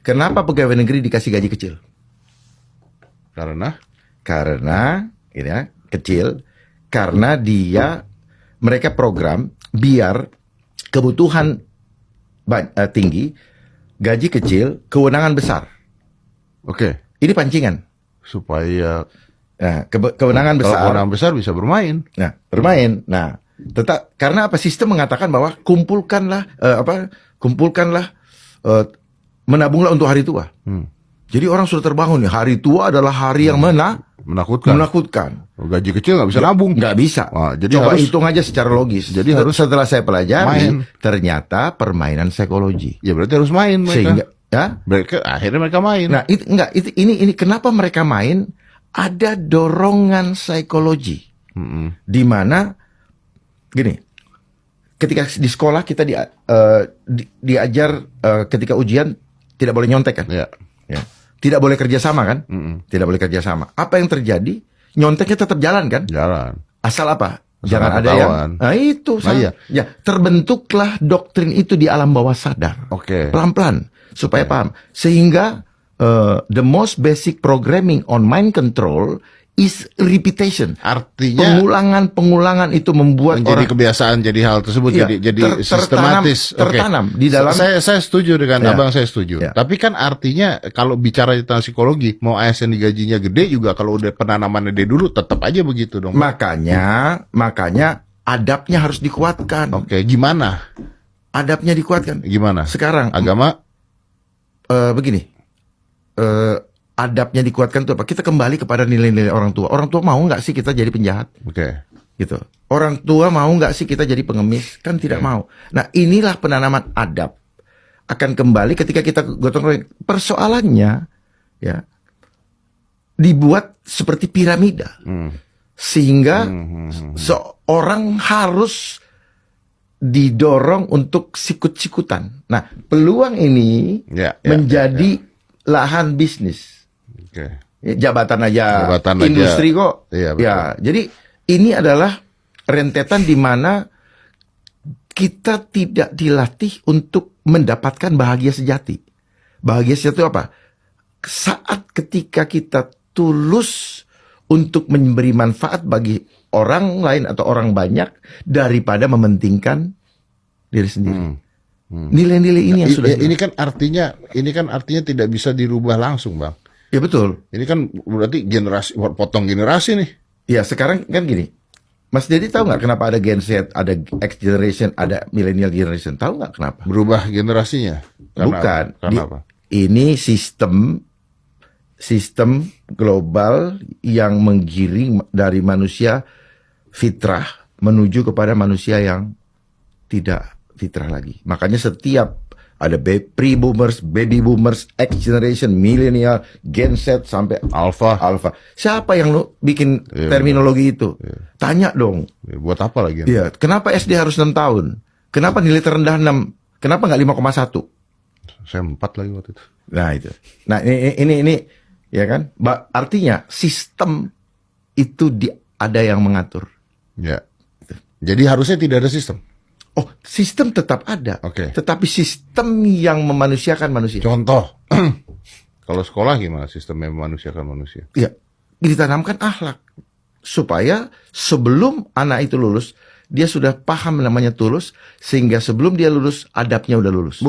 Kenapa pegawai negeri dikasih gaji kecil? Karena Ini ya, kecil. Karena mereka program biar kebutuhan tinggi, gaji kecil, kewenangan besar. oke, Ini pancingan. supaya Nah, kewenangan besar. kalau kewenangan besar bisa bermain. Nah, bermain. Nah, karena apa? Sistem mengatakan bahwa kumpulkanlah menabunglah untuk hari tua. Jadi orang sudah terbangun nih, hari tua adalah hari yang menakutkan. Gaji kecil nggak bisa nabung. Nggak bisa. Wah, jadi Coba harus- hitung aja secara logis. Jadi harus setelah saya pelajari, main. ternyata permainan psikologi. Ya berarti harus main mereka. Sehingga Akhirnya mereka main. Nah, ini kenapa mereka main? Ada dorongan psikologi. Di mana gini, ketika di sekolah kita diajar ketika ujian tidak boleh nyontek kan? Ya. Ya. Tidak boleh kerjasama kan? Tidak boleh kerjasama. Apa yang terjadi? Nyonteknya tetap jalan kan? Jalan. Asal apa? Asal Jangan ada ketahuan. yang. Nah itu. iya. Ya, terbentuklah doktrin itu di alam bawah sadar. Oke. Pelan-pelan supaya paham. Sehingga the most basic programming on mind control is repetition. Artinya Pengulangan itu membuat menjadi orang kebiasaan, jadi hal tersebut Iya, jadi sistematis. Oke. tertanam di dalam. Saya setuju dengan Ya. abang, saya setuju. Ya. Tapi kan artinya kalau bicara tentang psikologi, mau ASN digajinya gede juga kalau udah penanamannya dari dulu tetap aja begitu dong. Makanya adabnya harus dikuatkan. Oke, gimana? Adabnya dikuatkan. Gimana? Sekarang Agama? begini. Adabnya dikuatkan tuh apa? Kita kembali kepada nilai-nilai orang tua. Orang tua mau nggak sih kita jadi penjahat? Oke. Gitu. Orang tua mau nggak sih kita jadi pengemis? Kan tidak mau. Nah, inilah penanaman adab. Akan kembali ketika kita gotong royong. Persoalannya ya dibuat seperti piramida. Sehingga seorang harus didorong untuk sikut-sikutan. Nah, peluang ini menjadi lahan bisnis. Oke. Jabatan aja, Jabatan industri aja. kok. Iya, betul. Ya, jadi ini adalah rentetan di mana kita tidak dilatih untuk mendapatkan bahagia sejati. Bahagia sejati itu apa? Saat ketika kita tulus untuk memberi manfaat bagi orang lain atau orang banyak daripada mementingkan diri sendiri. Nilai-nilai ini yang sudah ini kan artinya tidak bisa dirubah langsung, Bang. ya betul. Ini kan berarti potong generasi nih. Ya sekarang kan gini, Mas Dedi tahu nggak kenapa ada Gen Z, ada X generation, ada millennial generation? Tahu nggak kenapa? Berubah generasinya. Bukan. Karena apa? Ini sistem global yang menggiring dari manusia fitrah menuju kepada manusia yang tidak fitrah lagi. Makanya setiap ada pre-boomers, baby boomers, X generation, millennial, Gen Z sampai Alpha. Siapa yang bikin terminologi itu? Tanya dong. Buat apa lagi? Iya, kenapa SD harus 6 tahun? Kenapa nilai terendah 6? Kenapa nggak 5,1? Saya 4 lagi waktu itu. Nah, itu. Nah, ini ya kan? Artinya sistem itu ada yang mengatur. Ya. Jadi harusnya tidak ada sistem. Oh, sistem tetap ada. Oke. Tetapi sistem yang memanusiakan manusia. Contoh, kalau sekolah gimana sistemnya memanusiakan manusia? Iya, ditanamkan akhlak supaya sebelum anak itu lulus, dia sudah paham namanya tulus, sehingga sebelum dia lulus adabnya udah lulus.